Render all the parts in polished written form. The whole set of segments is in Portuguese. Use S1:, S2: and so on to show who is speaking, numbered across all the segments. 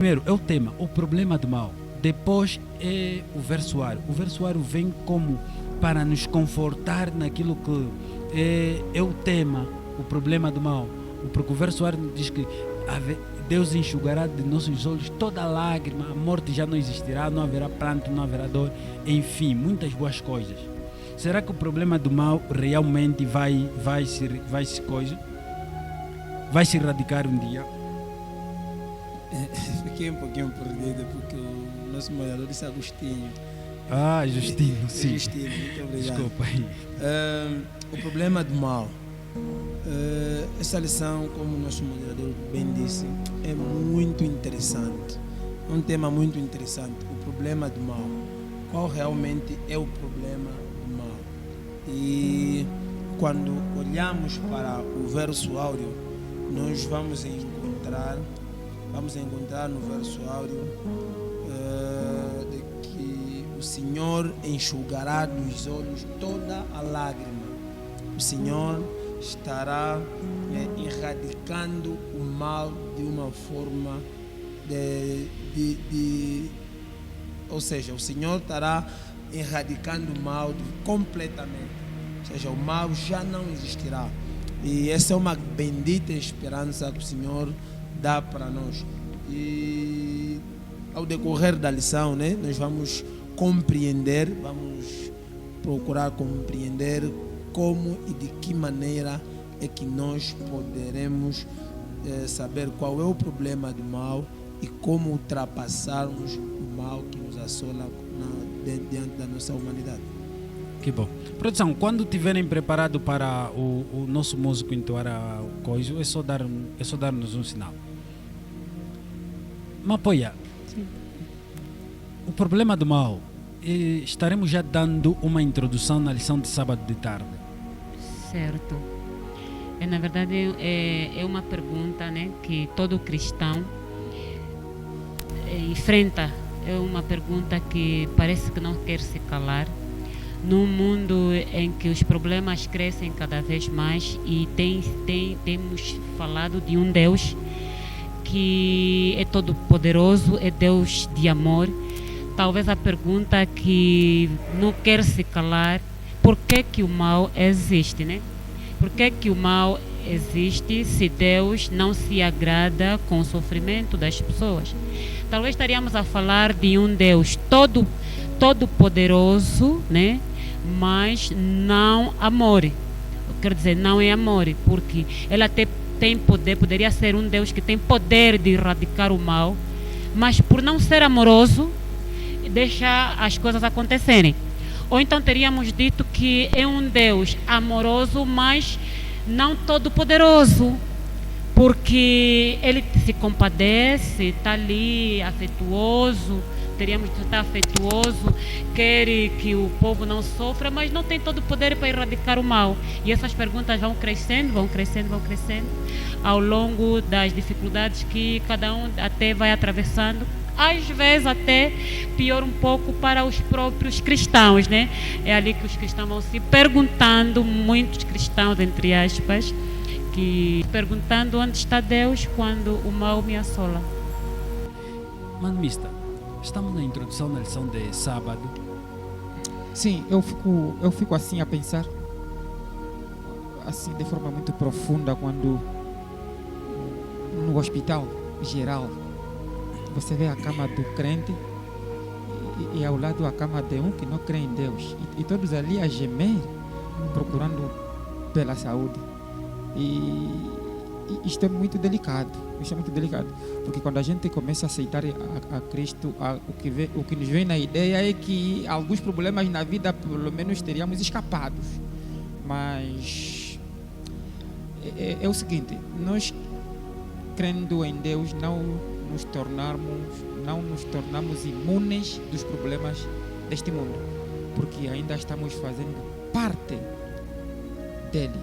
S1: Primeiro é o tema, o problema do mal. Depois é o versuário. O versuário vem como para nos confortar naquilo que é o tema, o problema do mal. Porque o versuário diz que Deus enxugará de nossos olhos toda lágrima, a morte já não existirá, não haverá pranto, não haverá dor, enfim, muitas boas coisas. Será que o problema do mal realmente vai se erradicar um dia?
S2: Fiquei um pouquinho perdido porque o nosso moderador disse Agostinho.
S1: Ah, Justino, sim.
S2: Justino, muito obrigado.
S1: Desculpa aí.
S2: O problema do mal. Essa lição, como o nosso moderador bem disse, é muito interessante. É um tema muito interessante. O problema do mal. Qual realmente é o problema do mal? E quando olhamos para o verso áureo, nós vamos encontrar no verso áureo de que o Senhor enxugará dos olhos toda a lágrima. O Senhor estará erradicando o mal de uma forma ou seja, o Senhor estará erradicando o mal completamente. Ou seja, o mal já não existirá. E essa é uma bendita esperança que o Senhor dá para nós. E ao decorrer da lição, nós vamos procurar compreender como e de que maneira é que nós poderemos saber qual é o problema do mal e como ultrapassarmos o mal que nos assola diante da nossa humanidade.
S1: Que bom. Produção, quando tiverem preparado para o nosso músico entoar o coisa, é só dar-nos um sinal. Mapoia, o problema do mal, estaremos já dando uma introdução na lição de sábado de tarde.
S3: Certo. Na verdade, é uma pergunta que todo cristão enfrenta. É uma pergunta que parece que não quer se calar. Num mundo em que os problemas crescem cada vez mais e temos falado de um Deus que é todo poderoso, é Deus de amor. Talvez a pergunta que não quer se calar, por que o mal existe, Por que o mal existe se Deus não se agrada com o sofrimento das pessoas? Talvez estaríamos a falar de um Deus todo poderoso, mas não amor. Quer dizer, não é amor, porque ele até tem poder, poderia ser um Deus que tem poder de erradicar o mal, mas por não ser amoroso, deixa as coisas acontecerem. Ou então teríamos dito que é um Deus amoroso, mas não todo poderoso, porque ele se compadece, está ali afetuoso, teríamos que estar afetuoso, quer que o povo não sofra, mas não tem todo o poder para erradicar o mal. E essas perguntas vão crescendo ao longo das dificuldades que cada um até vai atravessando. Às vezes até pior um pouco para os próprios cristãos, É ali que os cristãos vão se perguntando, muitos cristãos, entre aspas, que perguntando onde está Deus quando o mal me assola.
S1: Mano Mista, estamos na introdução da lição de sábado.
S4: Sim, eu fico assim a pensar, assim de forma muito profunda, quando no hospital geral você vê a cama do crente e ao lado a cama de um que não crê em Deus, e todos ali a gemer, procurando pela saúde. E isto é muito delicado, porque quando a gente começa a aceitar a Cristo, o que nos vem na ideia é que alguns problemas na vida pelo menos teríamos escapados. Mas é o seguinte, nós crendo em Deus não nos tornamos imunes dos problemas deste mundo, porque ainda estamos fazendo parte dele.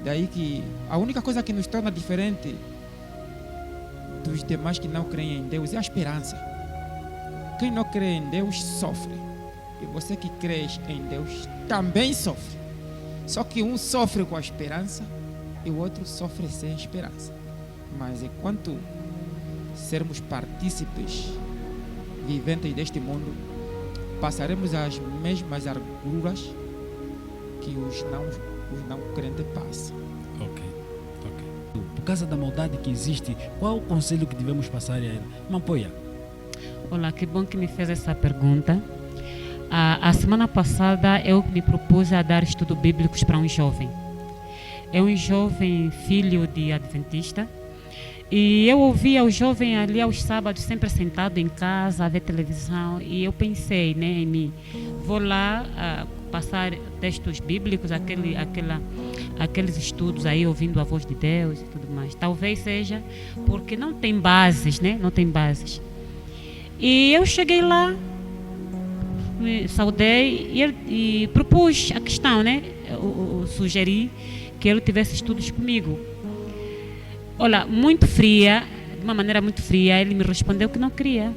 S4: Daí que a única coisa que nos torna diferente dos demais que não creem em Deus é a esperança. Quem não crê em Deus sofre, e você que crê em Deus também sofre. Só que um sofre com a esperança e o outro sofre sem esperança. Mas enquanto sermos partícipes viventes deste mundo, passaremos as mesmas agruras que os não crentes passam.
S1: Ok. Por causa da maldade que existe, qual o conselho que devemos passar a ele? Mampoia.
S3: Olá, que bom que me fez essa pergunta. A semana passada eu me propus a dar estudos bíblicos para um jovem. É um jovem filho de adventista. E eu ouvia o jovem ali aos sábados, sempre sentado em casa, a ver televisão. E eu pensei, né, em mim, vou lá passar textos bíblicos, aqueles estudos aí, ouvindo a voz de Deus e tudo mais. Talvez seja porque não tem bases, né? Não tem bases. E eu cheguei lá, me saudei e propus a questão, né? Eu sugeri que ele tivesse estudos comigo. Olha, muito fria, de uma maneira muito fria, ele me respondeu que não queria.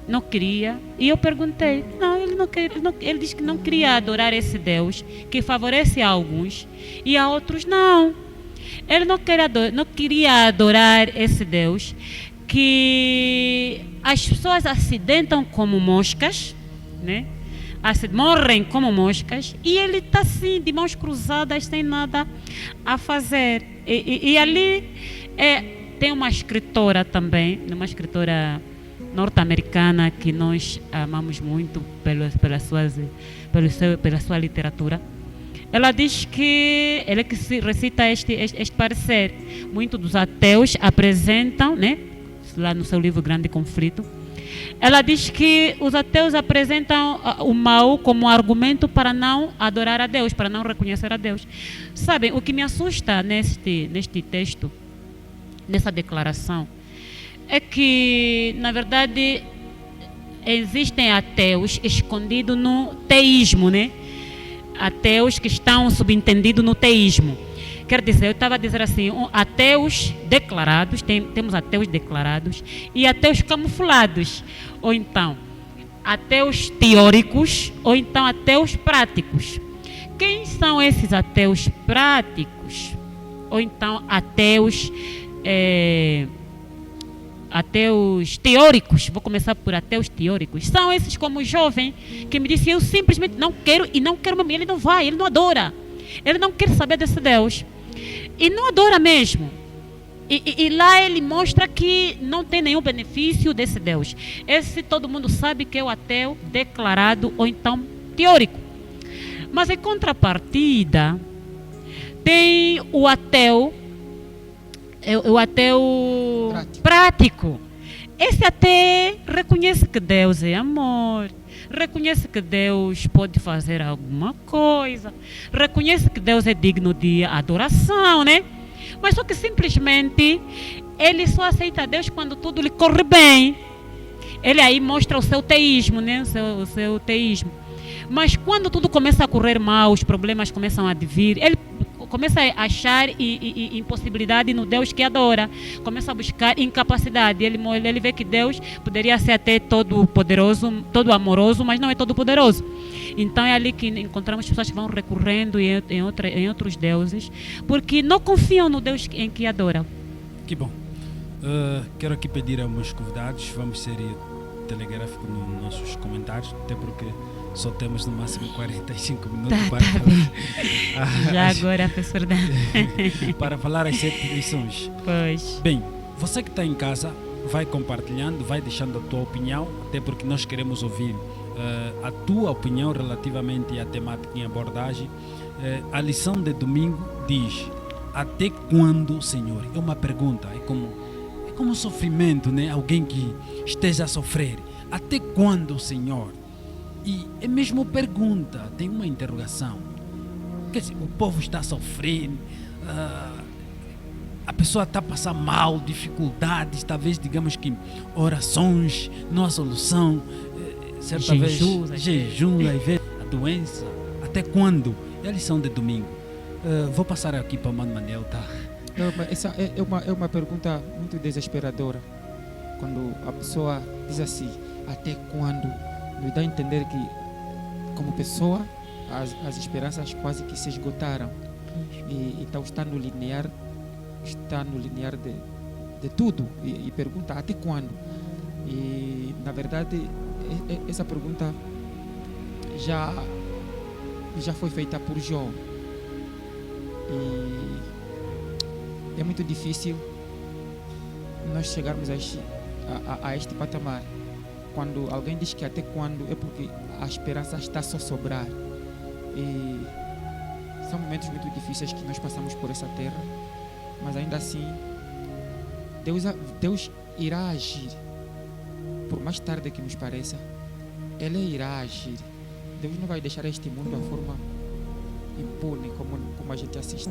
S3: Não queria. E eu perguntei, não, ele não quer, ele disse que não queria adorar esse Deus que favorece a alguns e a outros não. Ele não queria adorar esse Deus que as pessoas acidentam como moscas, né? Morrem como moscas, e ele está assim, de mãos cruzadas, sem nada a fazer. E ali tem uma escritora também, uma escritora norte-americana que nós amamos muito pela sua literatura. Ela diz que ela que se recita este parecer. Muitos dos ateus apresentam, né, lá no seu livro Grande Conflito, ela diz que os ateus apresentam o mal como argumento para não adorar a Deus, para não reconhecer a Deus. Sabem, o que me assusta neste texto, nessa declaração, é que, na verdade, existem ateus escondidos no teísmo, né? Ateus que estão subentendidos no teísmo. Quer dizer, eu estava a dizer assim, ateus declarados, temos ateus declarados e ateus camuflados, ou então ateus teóricos, ou então ateus práticos. Quem são esses ateus práticos? Ou então ateus teóricos? Vou começar por ateus teóricos. São esses como o jovem que me disse, eu simplesmente não quero mesmo. Ele não vai, ele não adora. Ele não quer saber desse Deus. E não adora mesmo. E lá ele mostra que não tem nenhum benefício desse Deus. Esse todo mundo sabe que é o ateu declarado ou então teórico. Mas em contrapartida, tem o ateu prático. Esse até reconhece que Deus é amor. Reconhece que Deus pode fazer alguma coisa, reconhece que Deus é digno de adoração, né? Mas só que simplesmente ele só aceita Deus quando tudo lhe corre bem. Ele aí mostra o seu teísmo, né? O seu teísmo. Mas quando tudo começa a correr mal, os problemas começam a vir, ele começa a achar impossibilidade no Deus que adora, começa a buscar incapacidade. Ele vê que Deus poderia ser até todo poderoso, todo amoroso, mas não é todo poderoso. Então é ali que encontramos pessoas que vão recorrendo em outros deuses, porque não confiam no Deus em que adoram.
S1: Que bom. Quero aqui pedir aos meus convidados, vamos ser telegráficos nos nossos comentários, até porque só temos no máximo 45 minutos para falar.
S3: Já agora, professor Dan.
S1: Para falar as 7 lições.
S3: Pois.
S1: Bem, você que está em casa, vai compartilhando, vai deixando a tua opinião, até porque nós queremos ouvir a tua opinião relativamente à temática em abordagem. A lição de domingo diz: até quando, Senhor? É uma pergunta, é como um sofrimento, né? Alguém que esteja a sofrer. Até quando, Senhor? E é mesmo pergunta, tem uma interrogação. Quer dizer, o povo está a sofrer, a pessoa está a passar mal, dificuldades, talvez digamos que orações, não há solução, certa vez jejum, a doença. Até quando? É a lição de domingo. Vou passar aqui para o Mano Manel, tá?
S4: Essa é uma pergunta muito desesperadora. Quando a pessoa diz assim, até quando? Me dá a entender que, como pessoa, as esperanças quase que se esgotaram. E então está no linear de tudo e pergunta até quando. E na verdade essa pergunta já foi feita por Jó. E é muito difícil nós chegarmos a este patamar. Quando alguém diz que até quando, é porque a esperança está só a sobrar. E são momentos muito difíceis que nós passamos por essa terra, mas ainda assim Deus irá agir. Por mais tarde que nos pareça, Ele irá agir. Deus não vai deixar este mundo da forma impune como a gente assiste.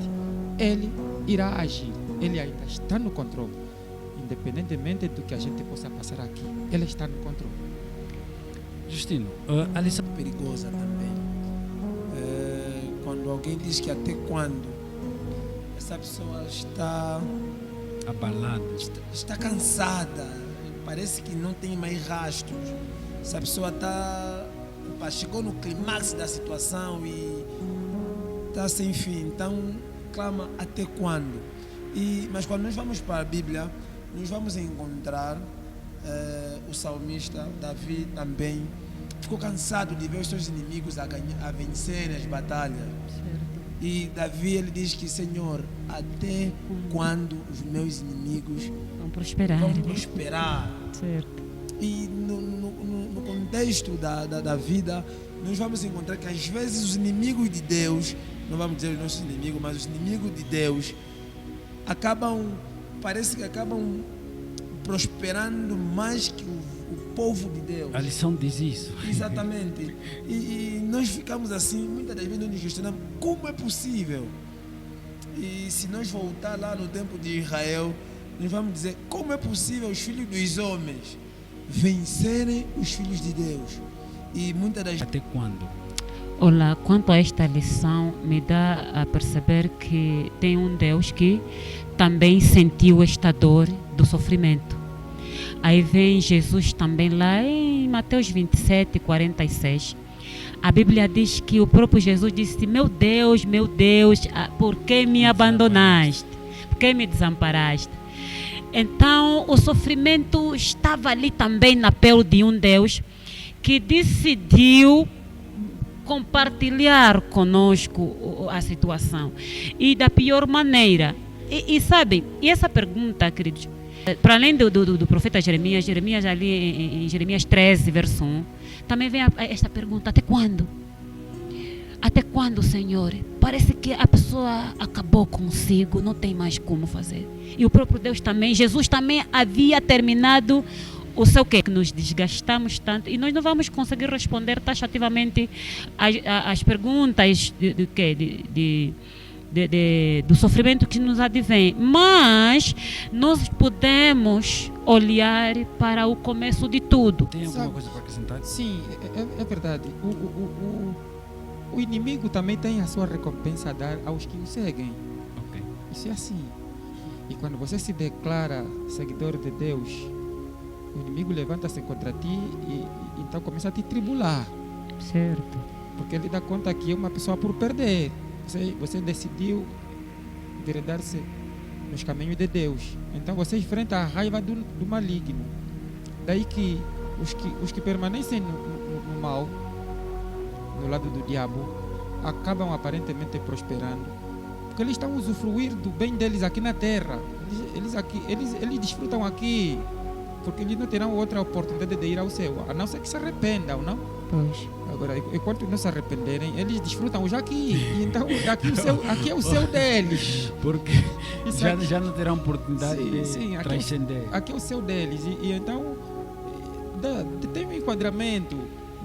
S4: Ele irá agir. Ele ainda está no controle. Independentemente do que a gente possa passar aqui, Ele está no controle.
S1: Justino, a lição
S2: Perigosa também. Quando alguém diz que até quando, essa pessoa está
S1: abalada.
S2: está cansada, parece que não tem mais rastros. Essa pessoa chegou no clímax da situação e está sem fim. Então clama até quando? Mas quando nós vamos para a Bíblia, nós vamos encontrar o salmista Davi também ficou cansado de ver os seus inimigos a vencerem as batalhas.
S3: Certo.
S2: E Davi, ele diz que, Senhor, até quando os meus inimigos
S3: Vão prosperar.
S2: vão prosperar?
S3: Certo.
S2: E no contexto da vida, nós vamos encontrar que às vezes os inimigos de Deus, não vamos dizer os nossos inimigos, mas os inimigos de Deus parece que acabam prosperando mais que o povo de Deus.
S1: A lição diz isso.
S2: Exatamente. E nós ficamos assim, muitas das vezes nós nos questionamos como é possível. E se nós voltar lá no tempo de Israel, nós vamos dizer como é possível os filhos dos homens vencerem os filhos de Deus. E muitas das
S1: Até quando?
S3: Olá, quanto a esta lição, me dá a perceber que tem um Deus que também sentiu esta dor do sofrimento. Aí vem Jesus também lá em Mateus 27, 46. A Bíblia diz que o próprio Jesus disse: meu Deus, por que me abandonaste? Por que me desamparaste? Então o sofrimento estava ali também na pele de um Deus que decidiu compartilhar conosco a situação, e da pior maneira. E sabe, e essa pergunta, queridos, para além do profeta Jeremias ali em Jeremias 13, verso 1, também vem esta pergunta: até quando? Até quando, Senhor? Parece que a pessoa acabou consigo, não tem mais como fazer. E o próprio Deus também, Jesus também havia terminado o seu quê? Que nos desgastamos tanto e nós não vamos conseguir responder taxativamente as perguntas do sofrimento que nos advém. Mas nós podemos olhar para o começo de tudo.
S1: Tem alguma coisa para acrescentar?
S4: Sim, é verdade. O inimigo também tem a sua recompensa a dar aos que o seguem.
S1: Ok.
S4: Isso é assim. E quando você se declara seguidor de Deus, o inimigo levanta-se contra ti e então começa a te tribular.
S3: Certo.
S4: Porque ele dá conta que é uma pessoa por perder. Você decidiu enveredar-se nos caminhos de Deus. Então você enfrenta a raiva do maligno. Daí que os que permanecem no mal, no lado do diabo, acabam aparentemente prosperando, porque eles estão a usufruir do bem deles aqui na terra. Eles desfrutam aqui, porque eles não terão outra oportunidade de ir ao céu, a não ser que se arrependam, não?
S3: Pois.
S4: Agora, enquanto não se arrependerem, eles desfrutam já aqui. E então, aqui é o céu deles.
S1: Porque já não terão oportunidade de transcender.
S4: Aqui é o céu deles. E então, tem um enquadramento.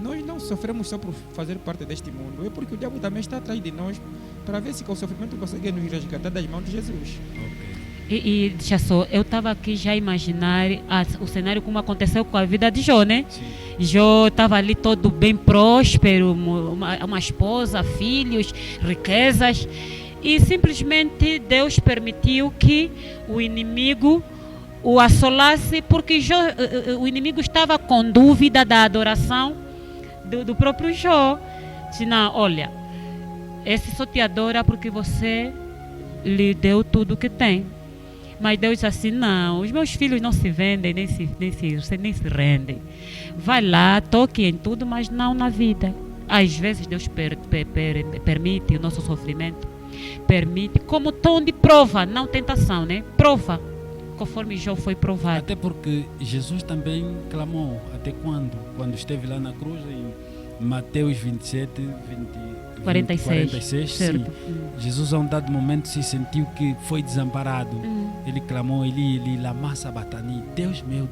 S4: Nós não sofremos só por fazer parte deste mundo. É porque o diabo também está atrás de nós para ver se com o sofrimento consegue nos resgatar das mãos de Jesus.
S3: E deixa só, eu estava aqui já a imaginar o cenário como aconteceu com a vida de Jó, né?
S1: Sim.
S3: Jó estava ali todo bem próspero, uma esposa, filhos, riquezas, e simplesmente Deus permitiu que o inimigo o assolasse, porque o inimigo estava com dúvida da adoração do próprio Jó. Disse: não, olha, esse só te adora porque você lhe deu tudo que tem. Mas Deus disse assim, não, os meus filhos não se vendem, nem se rendem. Vai lá, toque em tudo, mas não na vida. Às vezes Deus permite o nosso sofrimento, permite como tom de prova, não tentação, né? Prova, conforme Jó foi provado.
S1: Até porque Jesus também clamou, até quando? Quando esteve lá na cruz, em Mateus 27, 46,
S3: certo.
S1: sim. Jesus a um dado momento se sentiu que foi desamparado. Ele clamou, ele lama sabatani, Deus meu,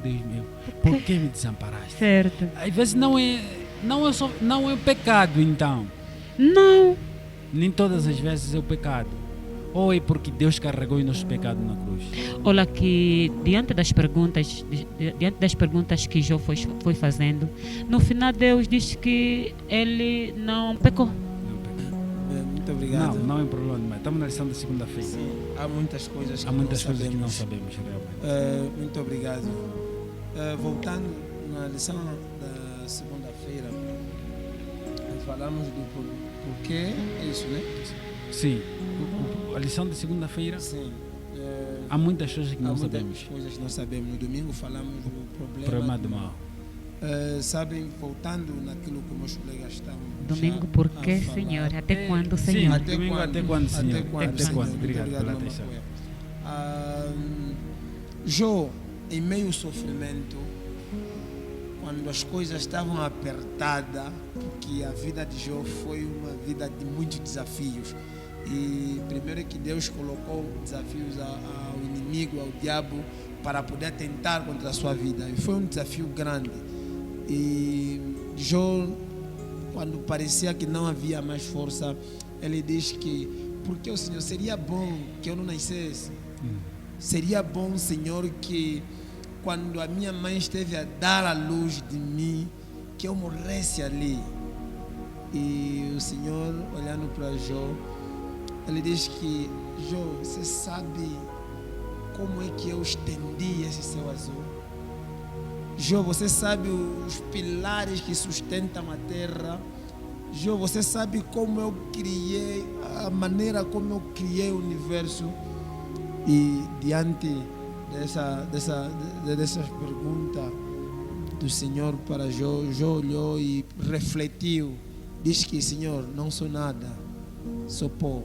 S1: por que me desamparaste?
S3: Certo.
S1: Às vezes não é pecado, então.
S3: Não.
S1: Nem todas as vezes é o pecado. Ou é porque Deus carregou o nosso pecado na cruz?
S3: Olha que diante das perguntas que Jó foi fazendo, no final Deus disse que ele não pecou.
S2: Muito obrigado.
S1: Não é problema. Estamos na lição da segunda-feira.
S2: Sim, há muitas coisas que,
S1: que não sabemos realmente.
S2: Muito obrigado. Voltando na lição da segunda-feira, nós falamos do porquê, é isso, né?
S1: Sim. A lição de segunda-feira,
S2: sim.
S1: Há muitas coisas que não sabemos.
S2: Há muitas coisas que não sabemos. No domingo falamos do
S1: problema do mal.
S2: Sabem, voltando naquilo que meus colegas estão.
S3: Domingo, por que, Senhor? Até quando, Senhor?
S1: Sim, domingo, até quando, Senhor? Até quando? Obrigado pela atenção.
S2: Jó, em meio ao sofrimento, quando as coisas estavam apertadas, porque a vida de Jó foi uma vida de muitos desafios. E primeiro é que Deus colocou desafios ao inimigo, ao diabo, para poder tentar contra a sua vida. E foi um desafio grande. E Jó, quando parecia que não havia mais força, ele diz que, porque o Senhor, seria bom que eu não nascesse. Seria bom, Senhor, que quando a minha mãe esteve a dar a luz de mim, que eu morresse ali. E o Senhor, olhando para Jó, ele diz que, Jó, você sabe como é que eu estendi esse céu azul? Jó, você sabe os pilares que sustentam a terra? Jó, você sabe como eu criei, a maneira como eu criei o universo? E diante dessas perguntas do Senhor para Jó, Jó olhou e refletiu. Diz que, Senhor, não sou nada, sou pó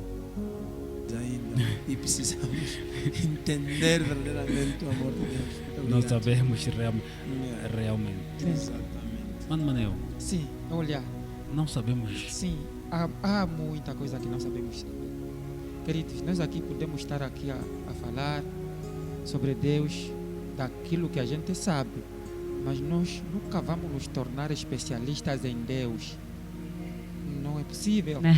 S2: ainda. E precisamos entender verdadeiramente o amor de Deus.
S1: Não sabemos realmente.
S2: Exatamente.
S1: Mano Manel.
S4: Sim, olha.
S1: Não sabemos.
S4: Sim, há muita coisa que não sabemos. Queridos, nós aqui podemos estar aqui a falar sobre Deus, daquilo que a gente sabe, mas nós nunca vamos nos tornar especialistas em Deus. Não é possível. Não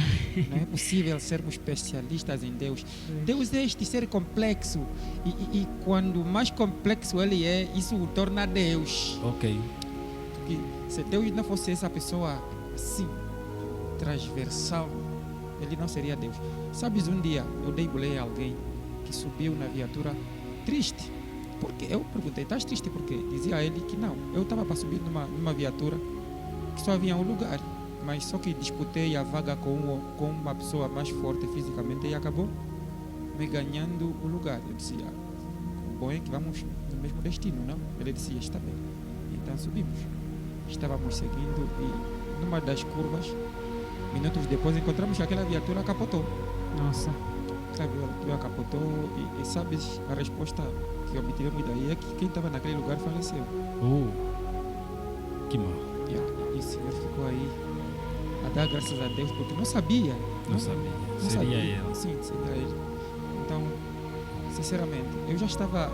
S4: é possível sermos especialistas em Deus. Deus é este ser complexo. E quando mais complexo ele é, isso o torna Deus.
S1: Ok.
S4: Porque se Deus não fosse essa pessoa assim, transversal, ele não seria Deus. Sabes, um dia eu dei boleia a alguém que subiu na viatura triste. Porque eu perguntei, estás triste por quê? Dizia ele que não. Eu estava para subir numa viatura que só havia um lugar. Mas só que disputei a vaga com uma pessoa mais forte fisicamente e acabou me ganhando o lugar. Eu disse, o bom é que vamos no mesmo destino, não? Ele disse, está bem. Então subimos. Estávamos seguindo e numa das curvas, minutos depois, encontramos que aquela viatura capotou.
S3: Nossa.
S4: Sabe, a viatura capotou e sabes, a resposta que obtivemos daí é que quem estava naquele lugar faleceu.
S1: Que mal.
S4: E o Senhor ficou aí a dar graças a Deus, porque não sabia.
S1: Não sabia. Seria ele.
S4: Sim, seria ele. Então, sinceramente, eu já estava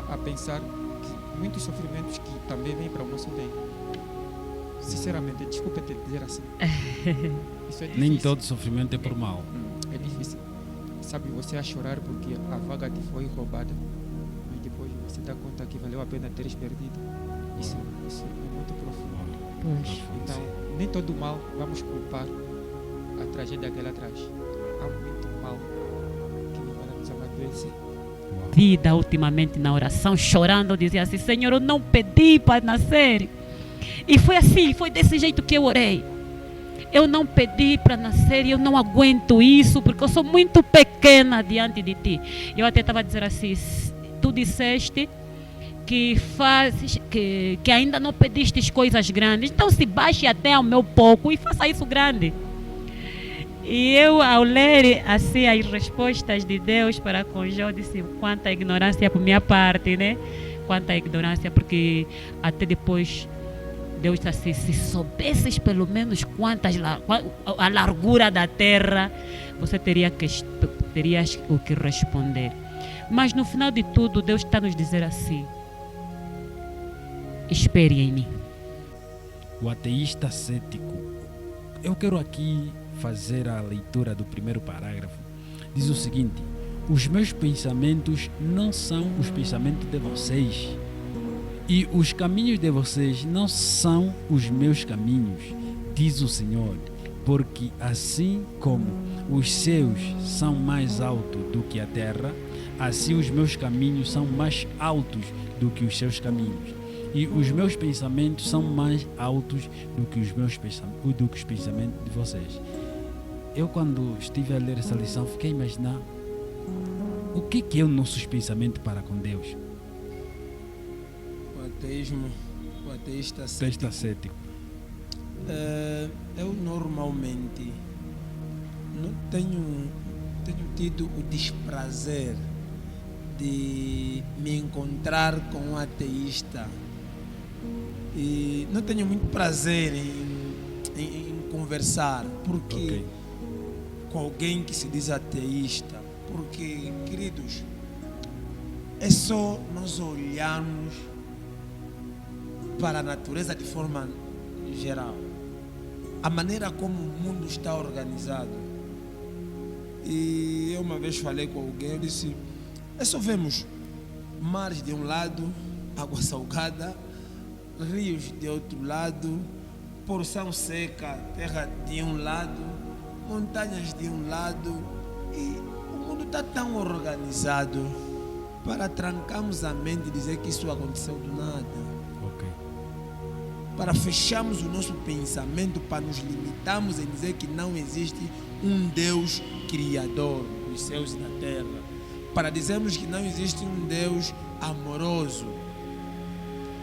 S4: a pensar que muitos sofrimentos que também vêm para o nosso bem. Sinceramente, desculpa te dizer assim. Isso é difícil.
S1: Nem todo sofrimento é por mal.
S4: É difícil. Sabe, você a chorar porque a vaga te foi roubada, mas depois você dá conta que valeu a pena teres perdido. Isso é muito profundo. Então, nem todo mal vamos culpar a tragédia que ela traz. Há muito mal que vem para nos amadurecer.
S3: Vida ultimamente na oração, chorando, dizia assim, Senhor, eu não pedi para nascer. E foi assim, foi desse jeito que eu orei. eu não pedi para nascer, eu não aguento isso, porque eu sou muito pequena diante de ti. Eu até estava a dizer assim, tu disseste que ainda não pediste coisas grandes, então se baixe até ao meu pouco e faça isso grande. E eu, ao ler assim as respostas de Deus para com Jó, disse, quanta ignorância por minha parte, né? Quanta ignorância, porque até depois Deus disse assim, se soubesses pelo menos a largura da terra, você terias o que responder. Mas no final de tudo, Deus está nos dizer assim, espere em mim.
S1: O ateísta cético. Eu quero aqui fazer a leitura do primeiro parágrafo. Diz o seguinte: os meus pensamentos não são os pensamentos de vocês, e os caminhos de vocês não são os meus caminhos, diz o Senhor, porque assim como os céus são mais altos do que a terra, assim os meus caminhos são mais altos do que os seus caminhos, e os meus pensamentos são mais altos do que os pensamentos de vocês. Eu, quando estive a ler essa lição, fiquei a imaginar o que é o nosso pensamento para com Deus.
S2: O ateísta
S1: Cético.
S2: Eu normalmente não tenho tido o desprazer de me encontrar com um ateísta e não tenho muito prazer em conversar com alguém que se diz ateísta, porque, queridos, é só nós olharmos para a natureza de forma geral, a maneira como o mundo está organizado. E eu uma vez falei com alguém, eu disse, é só vemos mares de um lado, água salgada, rios de outro lado, porção seca, terra de um lado, montanhas de um lado, e o mundo está tão organizado para trancarmos a mente e dizer que isso aconteceu do nada. Para fecharmos o nosso pensamento, para nos limitarmos em dizer que não existe um Deus criador dos céus e da terra, para dizermos que não existe um Deus amoroso.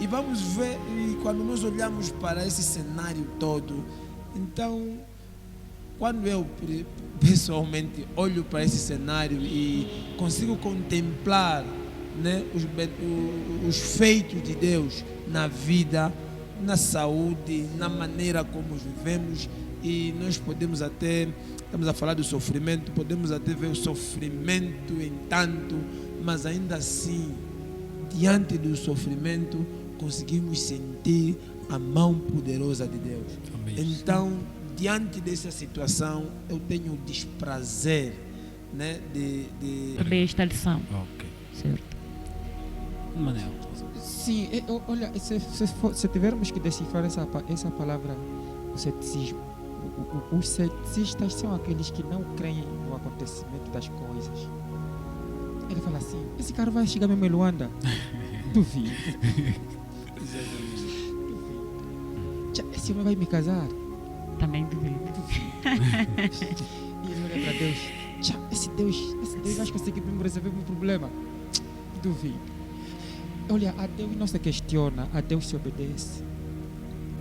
S2: E vamos ver, e quando nós olhamos para esse cenário todo, então, quando eu pessoalmente olho para esse cenário e consigo contemplar, né, os feitos de Deus na vida, na saúde, na maneira como vivemos, e nós podemos até, estamos a falar do sofrimento, podemos até ver o sofrimento em tanto, mas ainda assim, diante do sofrimento, conseguimos sentir a mão poderosa de Deus. Amém. Então, diante dessa situação, eu tenho o desprazer, né, de
S3: também esta lição.
S1: Ok.
S3: Certo.
S1: Manel.
S4: Sim, olha, se tivermos que decifrar essa palavra, o ceticismo, os ceticistas são aqueles que não creem no acontecimento das coisas. Ele fala assim, esse cara vai chegar mesmo em Luanda? Duvido. Esse homem vai me casar?
S3: Também duvido.
S4: E ele olha para Deus, esse Deus vai conseguir mesmo resolver o meu problema? Duvido. Olha, a Deus não se questiona, a Deus se obedece.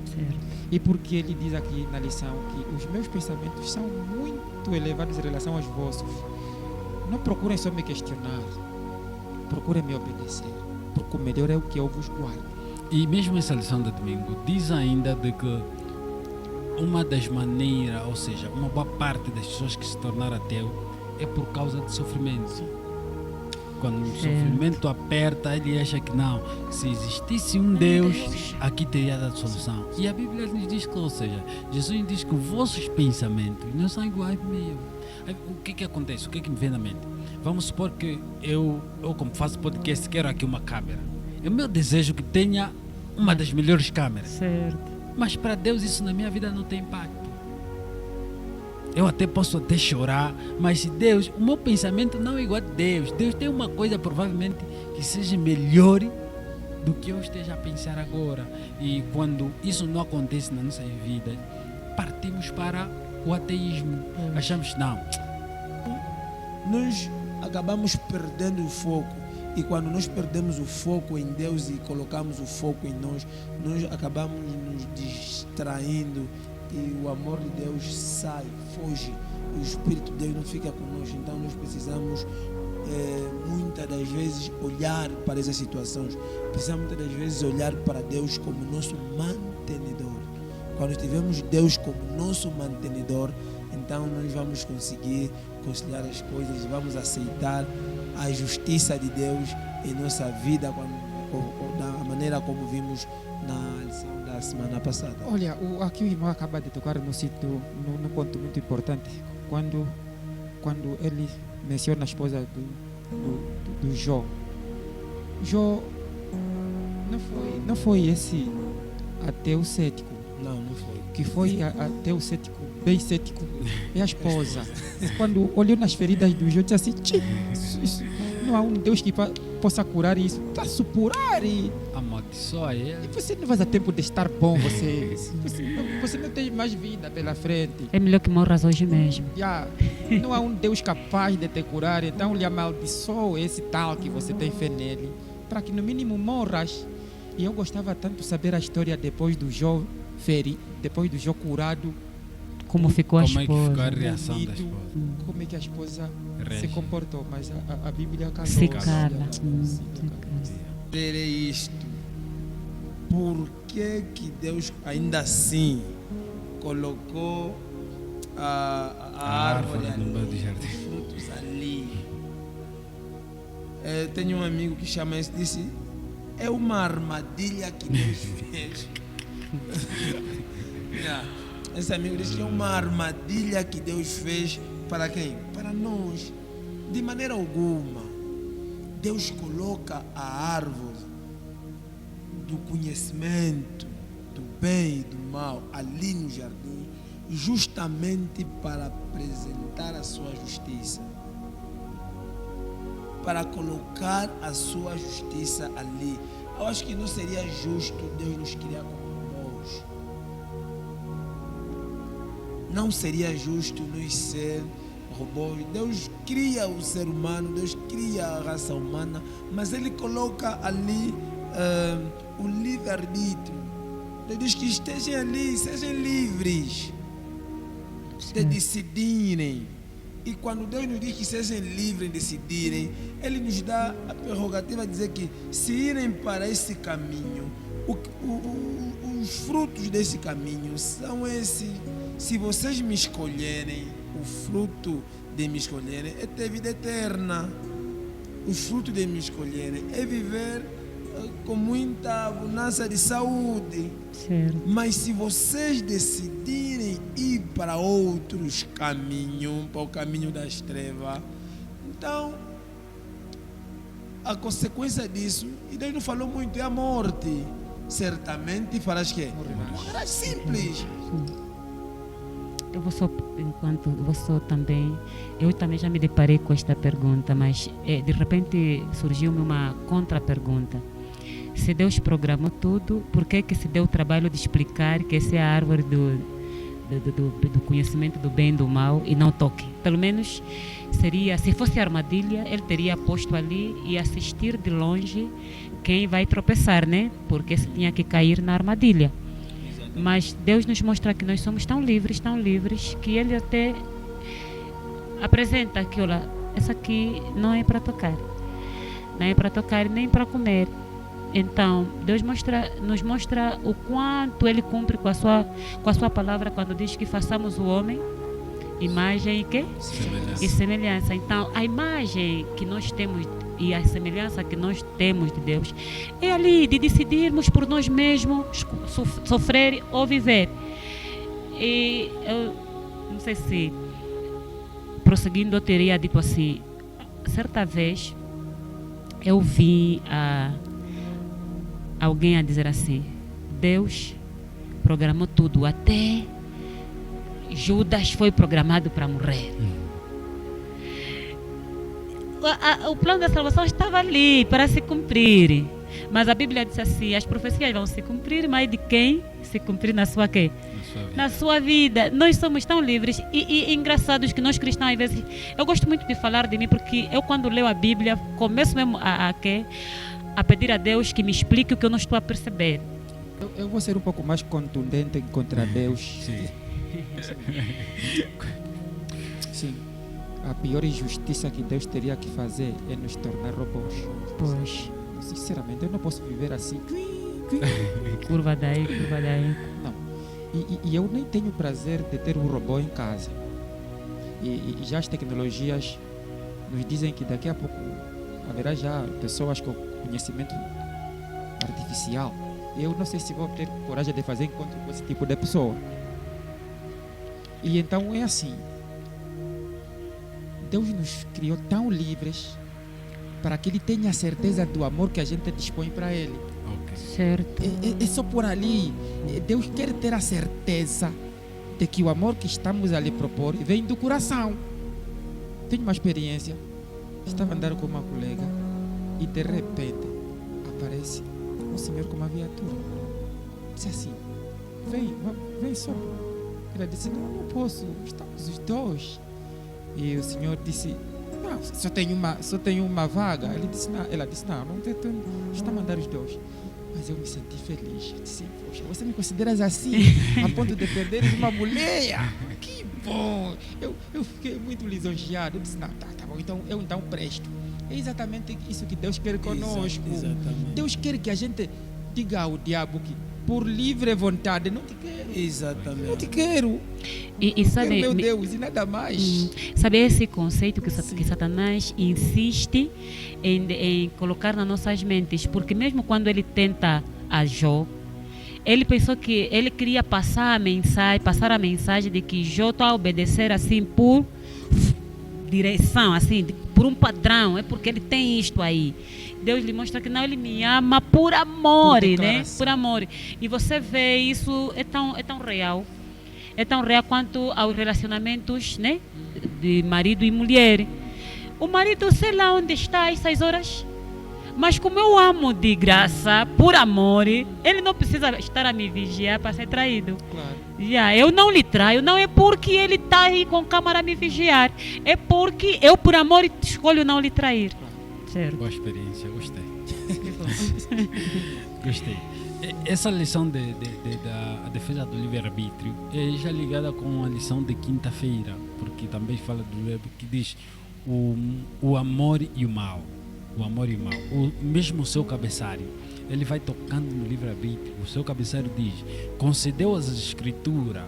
S3: Certo.
S4: E porque ele diz aqui na lição que os meus pensamentos são muito elevados em relação aos vossos. Não procurem só me questionar, procurem me obedecer, porque o melhor é o que eu vos guardo.
S1: E mesmo essa lição de domingo diz ainda de que uma das maneiras, ou seja, uma boa parte das pessoas que se tornaram ateu é por causa de sofrimento. Quando o sofrimento aperta, ele acha que não, se existisse um Deus, aqui teria dado solução. E a Bíblia nos diz que, ou seja, Jesus diz que os vossos pensamentos não são iguais ao meu. O que acontece? O que me vem na mente? Vamos supor que eu como faço podcast, quero aqui uma câmera. É o meu desejo que tenha uma das melhores câmeras.
S3: Certo.
S1: Mas para Deus isso na minha vida não tem impacto. Eu até posso chorar, mas se Deus, o meu pensamento não é igual a Deus. Deus tem uma coisa provavelmente que seja melhor do que eu esteja a pensar agora. E quando isso não acontece na nossa vida, partimos para o ateísmo. Achamos que não.
S2: Nós acabamos perdendo o foco. E quando nós perdemos o foco em Deus e colocamos o foco em nós, nós acabamos nos distraindo e o amor de Deus sai, foge. O Espírito de Deus não fica conosco. Então nós precisamos muitas das vezes olhar para essas situações. Precisamos muitas das vezes olhar para Deus como nosso mantenedor. Quando tivermos Deus como nosso mantenedor, então nós vamos conseguir conciliar as coisas, vamos aceitar a justiça de Deus em nossa vida, da maneira como vimos na lição da semana passada.
S4: Olha, aqui o irmão acaba de tocar num ponto muito importante, quando ele menciona a esposa do Jó. Jó não foi esse ateu cético.
S2: Não foi.
S4: Que foi ateu cético, bem cético, é a esposa. Quando olhou nas feridas do Jó, disse assim: não há um Deus que possa curar isso. Está a supurar e
S1: amaldiçoa ele.
S4: E você não vai dar tempo de estar bom, você não tem mais vida pela frente.
S3: É melhor que morras hoje mesmo.
S4: Não há um Deus capaz de te curar, então lhe amaldiçoa esse tal que você tem fé nele, para que no mínimo morras. E eu gostava tanto de saber a história depois do Jó depois do Jó curado.
S3: Como ficou a esposa.
S1: Como é que ficou a reação da esposa?
S4: Como é que a esposa
S1: Reage.
S4: se comportou, mas a Bíblia calou.
S3: Se cala.
S2: Ter isto. Por que Deus ainda assim colocou a árvore ali,
S1: no meio do jardim.
S2: os frutos ali? Eu tenho um amigo que chama isso, disse: é uma armadilha que Deus fez. Esse amigo disse que é uma armadilha que Deus fez para quem? Para nós. De maneira alguma, Deus coloca a árvore do conhecimento, do bem e do mal ali no jardim, justamente para apresentar a sua justiça, para colocar a sua justiça ali. Eu acho que não seria justo Deus nos criar como robôs. Não seria justo nos ser robôs. Deus cria o ser humano, Deus cria a raça humana, mas Ele coloca ali o livre-arbítrio. Ele diz que estejam ali, sejam livres de decidirem. E quando Deus nos diz que sejam livres de decidirem, Ele nos dá a prerrogativa de dizer que se irem para esse caminho, os frutos desse caminho são esses. Se vocês me escolherem, o fruto de me escolherem é ter vida eterna. O fruto de me escolherem é viver com muita abundância de saúde.
S3: Certo.
S2: Mas se vocês decidirem ir para outros caminhos, para o caminho das trevas, então a consequência disso, e Deus não falou muito, é a morte. Certamente farás que? Morrerás. Simples.
S3: Eu também já me deparei com esta pergunta, mas de repente surgiu-me uma contra-pergunta. Se Deus programou tudo, por que se deu o trabalho de explicar que essa é a árvore do conhecimento do bem e do mal e não toque? Pelo menos seria, se fosse armadilha, Ele teria posto ali e assistir de longe quem vai tropeçar, né? Porque se tinha que cair na armadilha. Mas Deus nos mostra que nós somos tão livres, que Ele até apresenta que, olha, essa aqui não é para tocar. Não é para tocar nem para comer. Então, Deus nos mostra o quanto Ele cumpre com a sua palavra quando diz que façamos o homem, imagem e quê?
S1: Semelhança.
S3: E semelhança. Então, a imagem que nós temos e a semelhança que nós temos de Deus é ali de decidirmos por nós mesmos sofrer ou viver. E eu não sei se prosseguindo eu teria dito assim, certa vez eu vi alguém a dizer assim: Deus programou tudo, até Judas foi programado para morrer. O plano da salvação estava ali para se cumprir. Mas a Bíblia diz assim: as profecias vão se cumprir, mas de quem se cumprir na sua quê? na sua vida. Nós somos tão livres e engraçados que nós cristãos, às vezes, eu gosto muito de falar de mim, porque eu, quando leio a Bíblia, começo mesmo a pedir a Deus que me explique o que eu não estou a perceber.
S4: Eu vou ser um pouco mais contundente contra Deus.
S1: Sim.
S4: Sim. A pior injustiça que Deus teria que fazer é nos tornar robôs.
S3: Pois,
S4: Sinceramente, eu não posso viver assim.
S3: curva daí, curva daí.
S4: Não. E eu nem tenho prazer de ter um robô em casa. E já as tecnologias nos dizem que daqui a pouco haverá já pessoas com conhecimento artificial. Eu não sei se vou ter coragem de fazer encontro com esse tipo de pessoa. E então é assim. Deus nos criou tão livres para que Ele tenha certeza do amor que a gente dispõe para Ele.
S1: Ok.
S3: Certo.
S4: É só por ali. Deus quer ter a certeza de que o amor que estamos a lhe propor vem do coração. Tenho uma experiência. Estava andando com uma colega e de repente aparece um senhor com uma viatura. Disse assim: vem só. Ela disse: não posso, estamos os dois. E o senhor disse: não, só tenho uma vaga. Ela disse: não está a mandar os dois. Mas eu me senti feliz. Eu disse: poxa, você me consideras assim, a ponto de perderes uma mulher? Que bom! Eu fiquei muito lisonjeado. Eu disse: não, tá bom, então eu presto. É exatamente isso que Deus quer conosco.
S2: Exatamente.
S4: Deus quer que a gente diga ao diabo que por livre vontade não te quero. Não
S2: Exatamente.
S4: te quero.
S3: E sabe,
S4: Quero meu Deus e nada mais.
S3: sabe esse conceito que Satanás insiste em colocar nas nossas mentes? Porque mesmo quando ele tenta a Jó, ele pensou que ele queria passar a mensagem de que Jó está a obedecer assim por direção, assim, por um padrão, é porque ele tem isto aí. Deus lhe mostra que não, ele me ama por amor, né? Por amor. E você vê isso, é tão real. É tão real quanto aos relacionamentos, né? De marido e mulher. O marido, sei lá onde está a essas horas. Mas como eu amo de graça, por amor, ele não precisa estar a me vigiar para ser traído.
S4: Claro.
S3: Eu não lhe traio, não é porque ele está aí com câmera a me vigiar. É porque eu, por amor, escolho não lhe trair. Certo.
S1: Boa experiência, gostei. Gostei. Essa lição da defesa do livre-arbítrio é já ligada com a lição de quinta-feira, porque também fala do verbo que diz o amor e o mal. O amor e o mal. Mesmo o seu cabeçário, ele vai tocando no livre-arbítrio. O seu cabeçário diz: concedeu às escrituras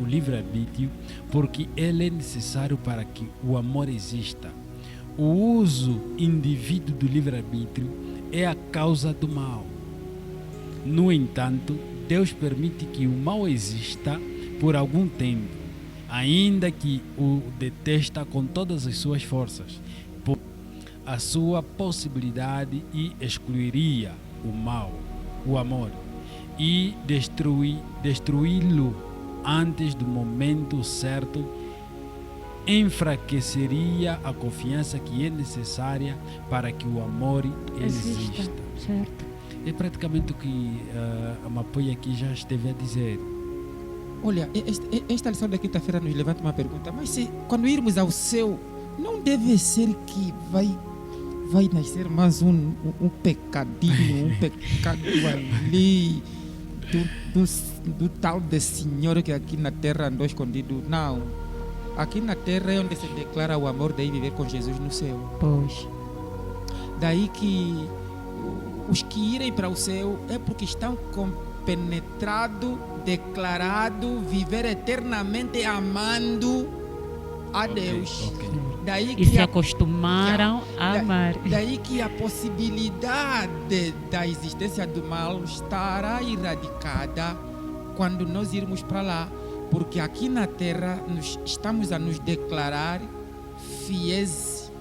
S1: o livre-arbítrio, porque ele é necessário para que o amor exista. O uso indivíduo do livre-arbítrio é a causa do mal. No entanto, Deus permite que o mal exista por algum tempo, ainda que o detesta com todas as suas forças. Por a sua possibilidade e excluiria o mal, o amor, e destruí-lo antes do momento certo, enfraqueceria a confiança que é necessária para que o amor exista.
S3: Certo.
S1: É praticamente o que a Mapoia aqui já esteve a dizer.
S4: Olha, esta lição da quinta-feira nos levanta uma pergunta. Mas quando irmos ao céu, não deve ser que vai nascer mais um pecadinho, um pecado ali do tal de senhor que aqui na terra andou escondido? Não. Aqui na terra é onde se declara o amor de ir viver com Jesus no céu.
S3: Pois.
S4: Daí que os que irem para o céu é porque estão compenetrados, declarado viver eternamente amando a Deus.
S1: Ok.
S4: Daí
S3: E
S4: que
S3: se acostumaram a amar.
S4: Daí que a possibilidade da existência do mal estará erradicada quando nós irmos para lá. Porque aqui na terra estamos a nos declarar fiéis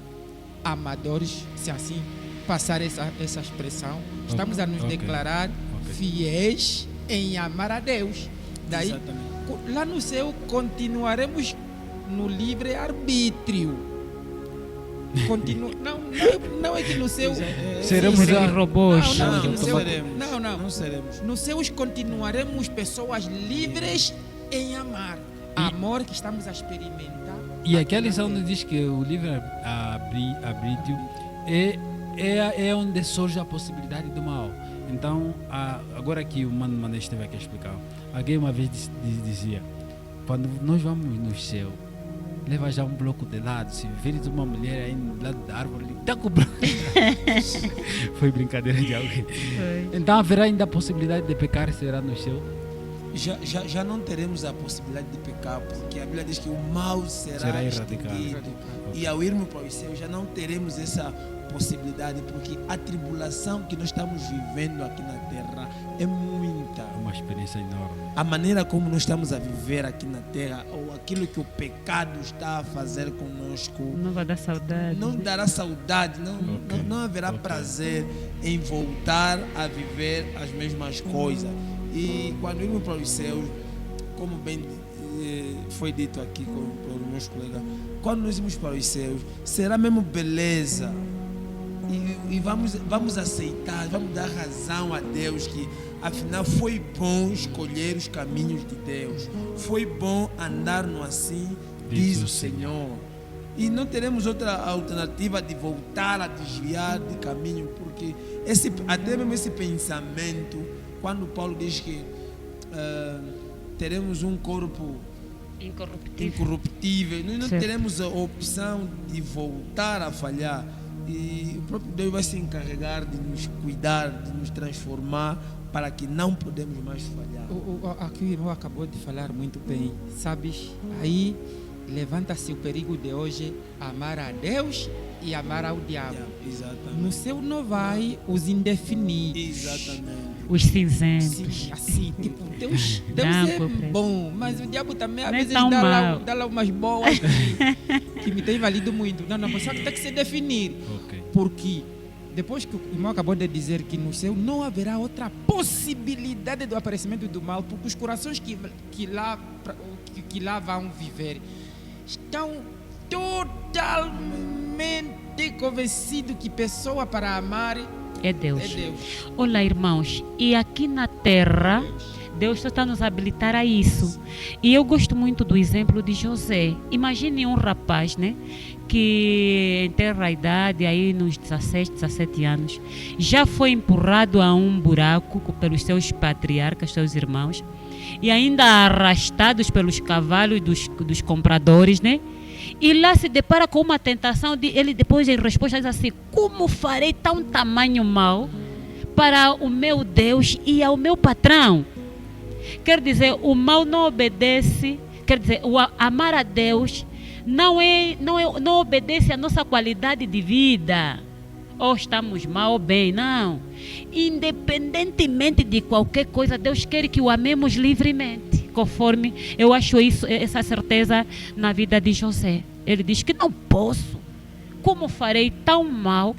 S4: amadores, se assim passar essa expressão. Estamos a nos declarar fiéis em amar a Deus. Daí, lá no céu, continuaremos no livre-arbítrio. continua. Não é que no céu.
S1: Seremos
S3: Serem
S1: a-
S3: robôs.
S4: Não,
S2: Não,
S4: no céu.
S2: seremos.
S4: Não.
S2: Não seremos.
S4: Nos céus continuaremos pessoas livres em amar. Amor que estamos a experimentar.
S1: E aquela lição onde diz que o livre-arbítrio é onde surge a possibilidade do mal. Então, agora que o Mano Mané esteve aqui a explicar, alguém uma vez dizia, quando nós vamos no céu, leva já um bloco de lado, se vires uma mulher aí do lado da árvore, tá com o bloco. Foi brincadeira de alguém. Então haverá ainda a possibilidade de pecar, será no céu?
S2: Já não teremos a possibilidade de pecar, porque a Bíblia diz que o mal
S1: Será erradicado.
S2: extinguido. E ao irmos para o céu já não teremos essa possibilidade, porque a tribulação que nós estamos vivendo aqui na terra é muita.
S1: É uma experiência enorme.
S2: A maneira como nós estamos a viver aqui na terra, ou aquilo que o pecado está a fazer conosco,
S3: Não vai dar saudade.
S2: não dará saudade, não haverá
S1: Ok.
S2: prazer em voltar a viver as mesmas coisas. E quando irmos para os céus, como bem foi dito aqui pelos meus colegas, quando nós irmos para os céus, será mesmo beleza. E vamos aceitar, vamos dar razão a Deus que afinal foi bom escolher os caminhos de Deus. Foi bom andar no assim, diz o Senhor. E não teremos outra alternativa de voltar a desviar de caminho, porque até mesmo esse pensamento, quando Paulo diz que teremos um corpo incorruptível, nós não
S3: Certo.
S2: teremos a opção de voltar a falhar. E o próprio Deus vai se encarregar de nos cuidar, de nos transformar para que não podemos mais falhar.
S4: Aqui o irmão acabou de falar muito bem. Sabes, aí levanta-se o perigo de hoje amar a Deus e amar ao diabo.
S2: Exatamente.
S4: No céu não vai os indefinidos.
S2: Exatamente.
S3: Os cinzentos.
S4: Sim, assim, tipo, Deus
S3: Branco,
S4: é
S3: preto.
S4: bom, mas o diabo também às
S3: Nem
S4: vezes
S3: tão mal.
S4: dá lá umas boas que me tem valido muito. Não, mas só que tem que se definir.
S1: Ok.
S4: Porque depois que o irmão acabou de dizer que no céu não haverá outra possibilidade do aparecimento do mal, porque os corações que lá vão viver estão totalmente convencidos que pessoa para amar
S3: É Deus.
S4: é Deus.
S3: Olha, irmãos, e aqui na terra, Deus só está nos habilitar a isso. E eu gosto muito do exemplo de José. Imagine um rapaz, né? Que em terra idade, aí nos 16, 17 anos, já foi empurrado a um buraco pelos seus patriarcas, seus irmãos, e ainda arrastados pelos cavalos dos compradores, né? E lá se depara com uma tentação de ele depois em resposta diz assim: como farei tão tamanho mal para o meu Deus e ao meu patrão? Quer dizer, o mal não obedece, quer dizer, o amar a Deus não obedece à nossa qualidade de vida. Ou estamos mal ou bem, não. Independentemente de qualquer coisa, Deus quer que o amemos livremente. Conforme eu acho essa certeza na vida de José. Ele diz que não posso. Como farei tão mal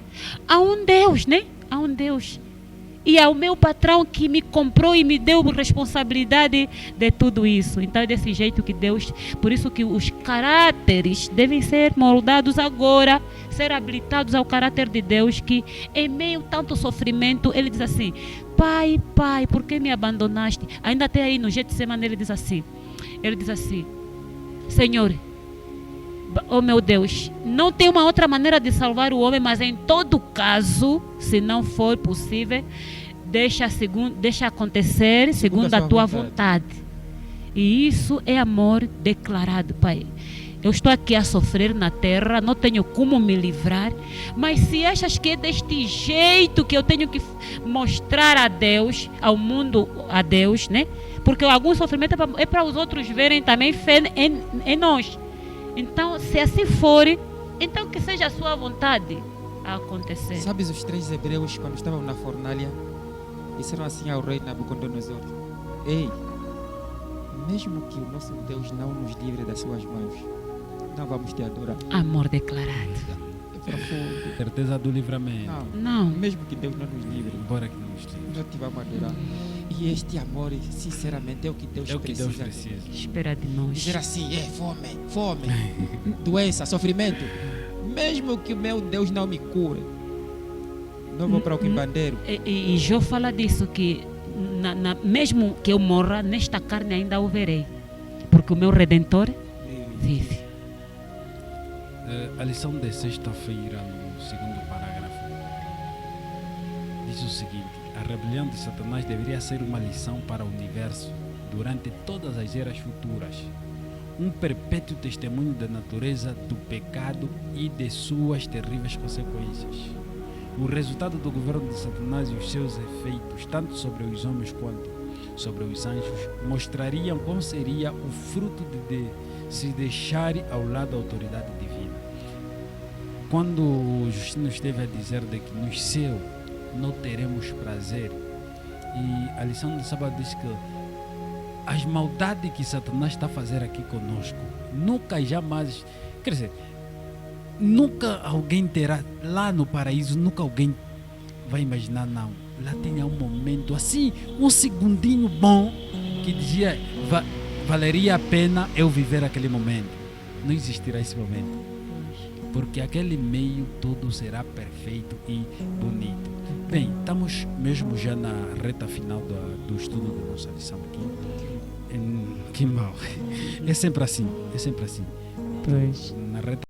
S3: a um Deus, né? A um Deus. E ao meu patrão que me comprou e me deu responsabilidade de tudo isso. Então é desse jeito que Deus, por isso que os caráteres devem ser moldados agora, ser habilitados ao caráter de Deus, que em meio a tanto sofrimento, ele diz assim: Pai, Pai, por que me abandonaste? Ainda até aí no Getsemane ele diz assim, Senhor, oh meu Deus, não tem uma outra maneira de salvar o homem, mas em todo caso, se não for possível, deixa acontecer segundo a tua vontade. E isso é amor declarado, Pai. Eu estou aqui a sofrer na terra, não tenho como me livrar, mas se achas que é deste jeito que eu tenho que mostrar a Deus, ao mundo, a Deus, né? Porque algum sofrimento é para os outros verem também fé em nós. Então, se assim for, então que seja a sua vontade a acontecer.
S4: Sabes, os 3 hebreus, quando estavam na fornalha, disseram assim ao rei Nabucodonosor: Ei, mesmo que o nosso Deus não nos livre das suas mãos, não vamos te adorar.
S3: Amor declarado.
S4: É profundo.
S1: Certeza do livramento.
S3: Não.
S4: Mesmo que Deus não nos livre,
S1: Embora que não nos livre.
S4: não te vamos adorar. E este amor, sinceramente, é o que Deus
S1: É o que
S4: precisa.
S1: Deus precisa.
S3: Espera de nós.
S4: Dizer assim, fome, doença, sofrimento. mesmo que o meu Deus não me cure, não vou para o quimbandeiro.
S3: E Jó fala disso, que mesmo que eu morra, nesta carne ainda o verei, porque o meu Redentor vive.
S1: A lição de sexta-feira, no segundo parágrafo, diz o seguinte: a rebelião de Satanás deveria ser uma lição para o universo durante todas as eras futuras, um perpétuo testemunho da natureza do pecado e de suas terríveis consequências. O resultado do governo de Satanás e os seus efeitos, tanto sobre os homens quanto sobre os anjos, mostrariam como seria o fruto de se deixar ao lado da autoridade divina. Quando o Justino esteve a dizer de que no céu não teremos prazer, e a lição do sábado diz que as maldades que Satanás está a fazer aqui conosco, nunca jamais, quer dizer, nunca alguém terá, lá no paraíso, nunca alguém vai imaginar, não. Lá tinha um momento assim, um segundinho bom, que dizia, valeria a pena eu viver aquele momento. Não existirá esse momento, porque aquele meio tudo será perfeito e bonito. Bem, estamos mesmo já na reta final do estudo da nossa lição aqui em Quimbal. É sempre assim,
S3: Pois.
S1: na reta